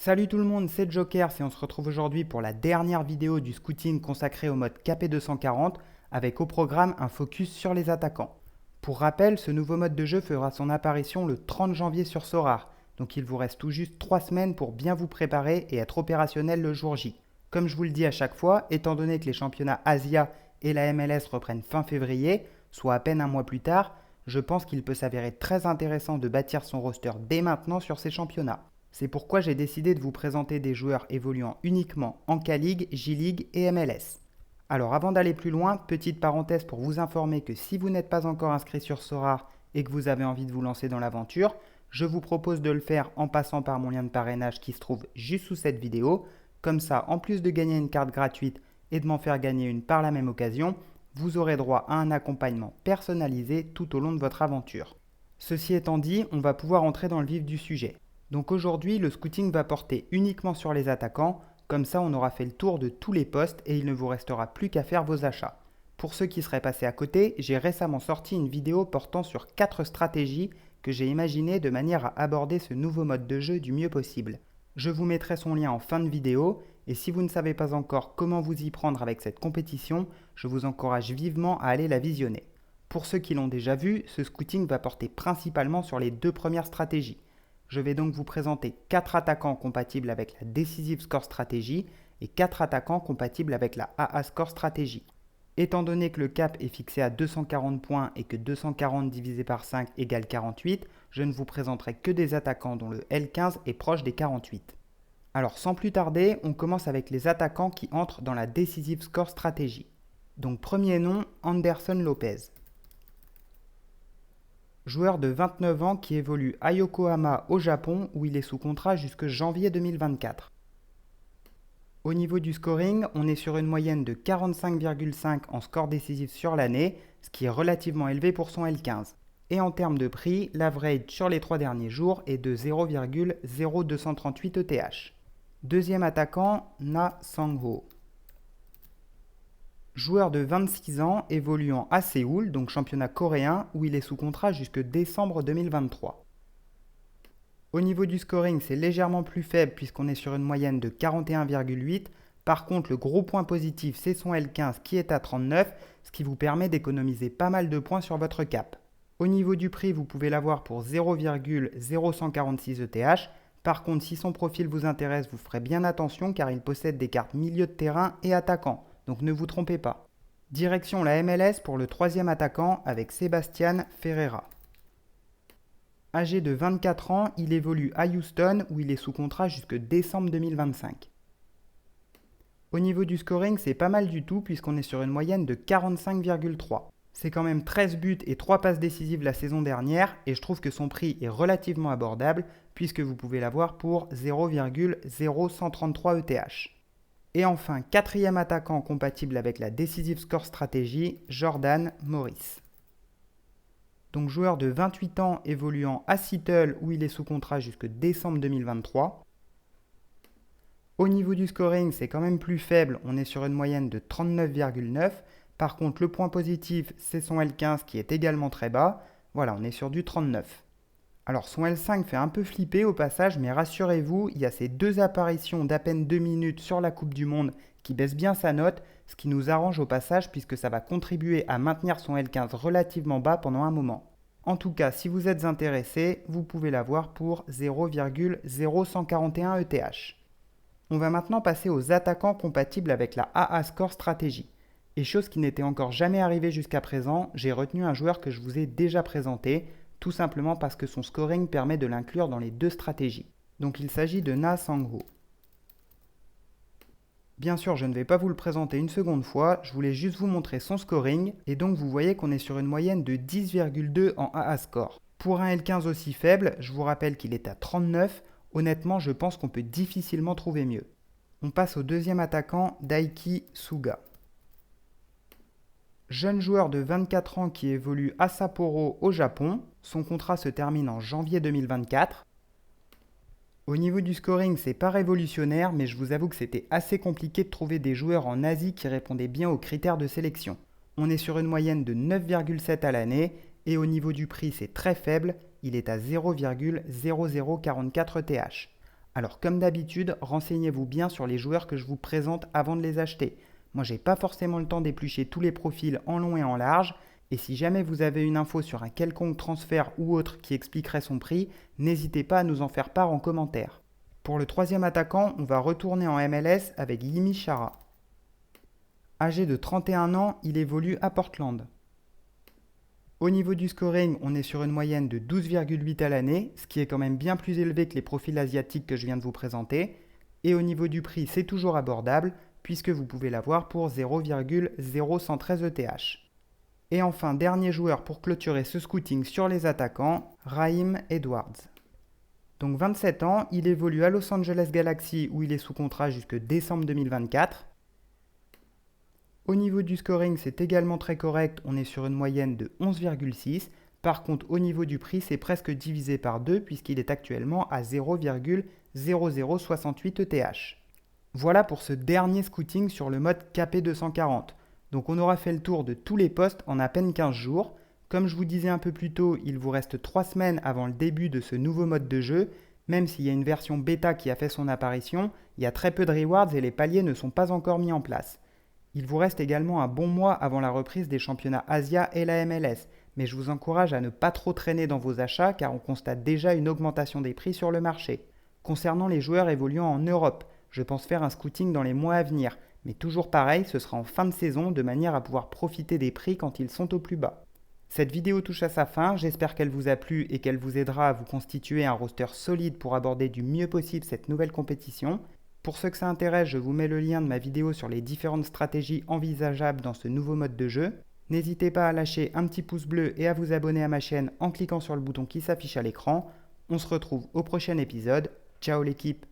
Salut tout le monde, c'est Joker et on se retrouve aujourd'hui pour la dernière vidéo du scouting consacré au mode KP240 avec au programme un focus sur les attaquants. Pour rappel, ce nouveau mode de jeu fera son apparition le 30 janvier sur Sorare, donc il vous reste tout juste 3 semaines pour bien vous préparer et être opérationnel le jour J. Comme je vous le dis à chaque fois, étant donné que les championnats Asia et la MLS reprennent fin février, soit à peine un mois plus tard, je pense qu'il peut s'avérer très intéressant de bâtir son roster dès maintenant sur ces championnats. C'est pourquoi j'ai décidé de vous présenter des joueurs évoluant uniquement en K-League, J-League et MLS. Alors avant d'aller plus loin, petite parenthèse pour vous informer que si vous n'êtes pas encore inscrit sur Sorare et que vous avez envie de vous lancer dans l'aventure, je vous propose de le faire en passant par mon lien de parrainage qui se trouve juste sous cette vidéo. Comme ça, en plus de gagner une carte gratuite et de m'en faire gagner une par la même occasion, vous aurez droit à un accompagnement personnalisé tout au long de votre aventure. Ceci étant dit, on va pouvoir entrer dans le vif du sujet. Donc aujourd'hui, le scouting va porter uniquement sur les attaquants, comme ça on aura fait le tour de tous les postes et il ne vous restera plus qu'à faire vos achats. Pour ceux qui seraient passés à côté, j'ai récemment sorti une vidéo portant sur 4 stratégies que j'ai imaginées de manière à aborder ce nouveau mode de jeu du mieux possible. Je vous mettrai son lien en fin de vidéo et si vous ne savez pas encore comment vous y prendre avec cette compétition, je vous encourage vivement à aller la visionner. Pour ceux qui l'ont déjà vu, ce scouting va porter principalement sur les 2 premières stratégies. Je vais donc vous présenter 4 attaquants compatibles avec la Decisive Score Strategy et 4 attaquants compatibles avec la AA Score Strategy. Étant donné que le cap est fixé à 240 points et que 240 divisé par 5 égale 48, je ne vous présenterai que des attaquants dont le L15 est proche des 48. Alors sans plus tarder, on commence avec les attaquants qui entrent dans la Decisive Score Strategy. Donc premier nom, Anderson Lopez. Joueur de 29 ans qui évolue à Yokohama au Japon où il est sous contrat jusque janvier 2024. Au niveau du scoring, on est sur une moyenne de 45,5 en score décisif sur l'année, ce qui est relativement élevé pour son L15. Et en termes de prix, l'average sur les 3 derniers jours est de 0,0238 ETH. Deuxième attaquant, Na Sang-ho. Joueur de 26 ans évoluant à Séoul, donc championnat coréen, où il est sous contrat jusque décembre 2023. Au niveau du scoring, c'est légèrement plus faible puisqu'on est sur une moyenne de 41,8. Par contre, le gros point positif, c'est son L15 qui est à 39, ce qui vous permet d'économiser pas mal de points sur votre cap. Au niveau du prix, vous pouvez l'avoir pour 0,0146 ETH. Par contre, si son profil vous intéresse, vous ferez bien attention car il possède des cartes milieu de terrain et attaquant. Donc ne vous trompez pas. Direction la MLS pour le troisième attaquant avec Sebastián Ferreira. Âgé de 24 ans, il évolue à Houston où il est sous contrat jusque décembre 2025. Au niveau du scoring, c'est pas mal du tout puisqu'on est sur une moyenne de 45,3. C'est quand même 13 buts et 3 passes décisives la saison dernière et je trouve que son prix est relativement abordable puisque vous pouvez l'avoir pour 0,0133 ETH. Et enfin, quatrième attaquant compatible avec la Decisive Score Strategy, Jordan Morris. Donc joueur de 28 ans évoluant à Seattle où il est sous contrat jusque décembre 2023. Au niveau du scoring, c'est quand même plus faible, on est sur une moyenne de 39,9. Par contre, le point positif, c'est son L15 qui est également très bas. Voilà, on est sur du 39. Alors son L5 fait un peu flipper au passage, mais rassurez-vous, il y a ces 2 apparitions d'à peine 2 minutes sur la Coupe du Monde qui baissent bien sa note, ce qui nous arrange au passage puisque ça va contribuer à maintenir son L15 relativement bas pendant un moment. En tout cas, si vous êtes intéressé, vous pouvez l'avoir pour 0,0141 ETH. On va maintenant passer aux attaquants compatibles avec la AA Score Strategy. Et chose qui n'était encore jamais arrivée jusqu'à présent, j'ai retenu un joueur que je vous ai déjà présenté, tout simplement parce que son scoring permet de l'inclure dans les 2 stratégies. Donc il s'agit de Na Sang-ho. Bien sûr, je ne vais pas vous le présenter une seconde fois, je voulais juste vous montrer son scoring, et donc vous voyez qu'on est sur une moyenne de 10,2 en AA Score. Pour un L15 aussi faible, je vous rappelle qu'il est à 39, honnêtement je pense qu'on peut difficilement trouver mieux. On passe au deuxième attaquant, Daiki Suga. Jeune joueur de 24 ans qui évolue à Sapporo au Japon, son contrat se termine en janvier 2024. Au niveau du scoring, c'est pas révolutionnaire, mais je vous avoue que c'était assez compliqué de trouver des joueurs en Asie qui répondaient bien aux critères de sélection. On est sur une moyenne de 9,7 à l'année, et au niveau du prix, c'est très faible, il est à 0,0044 ETH. Alors comme d'habitude, renseignez-vous bien sur les joueurs que je vous présente avant de les acheter. Moi j'ai pas forcément le temps d'éplucher tous les profils en long et en large, et si jamais vous avez une info sur un quelconque transfert ou autre qui expliquerait son prix, n'hésitez pas à nous en faire part en commentaire. Pour le troisième attaquant, on va retourner en MLS avec Yimi Chara. Âgé de 31 ans, il évolue à Portland. Au niveau du scoring, on est sur une moyenne de 12,8 à l'année, ce qui est quand même bien plus élevé que les profils asiatiques que je viens de vous présenter. Et au niveau du prix, c'est toujours abordable, puisque vous pouvez l'avoir pour 0,0113 ETH. Et enfin, dernier joueur pour clôturer ce scouting sur les attaquants, Raheem Edwards. Donc 27 ans, il évolue à Los Angeles Galaxy où il est sous contrat jusque décembre 2024. Au niveau du scoring, c'est également très correct, on est sur une moyenne de 11,6. Par contre, au niveau du prix, c'est presque divisé par 2 puisqu'il est actuellement à 0,0068 ETH. Voilà pour ce dernier scouting sur le mode KP240. Donc on aura fait le tour de tous les postes en à peine 15 jours. Comme je vous disais un peu plus tôt, il vous reste 3 semaines avant le début de ce nouveau mode de jeu. Même s'il y a une version bêta qui a fait son apparition, il y a très peu de rewards et les paliers ne sont pas encore mis en place. Il vous reste également un bon mois avant la reprise des championnats Asia et la MLS, mais je vous encourage à ne pas trop traîner dans vos achats car on constate déjà une augmentation des prix sur le marché. Concernant les joueurs évoluant en Europe, je pense faire un scouting dans les mois à venir, mais toujours pareil, ce sera en fin de saison de manière à pouvoir profiter des prix quand ils sont au plus bas. Cette vidéo touche à sa fin, j'espère qu'elle vous a plu et qu'elle vous aidera à vous constituer un roster solide pour aborder du mieux possible cette nouvelle compétition. Pour ceux que ça intéresse, je vous mets le lien de ma vidéo sur les différentes stratégies envisageables dans ce nouveau mode de jeu. N'hésitez pas à lâcher un petit pouce bleu et à vous abonner à ma chaîne en cliquant sur le bouton qui s'affiche à l'écran. On se retrouve au prochain épisode. Ciao l'équipe!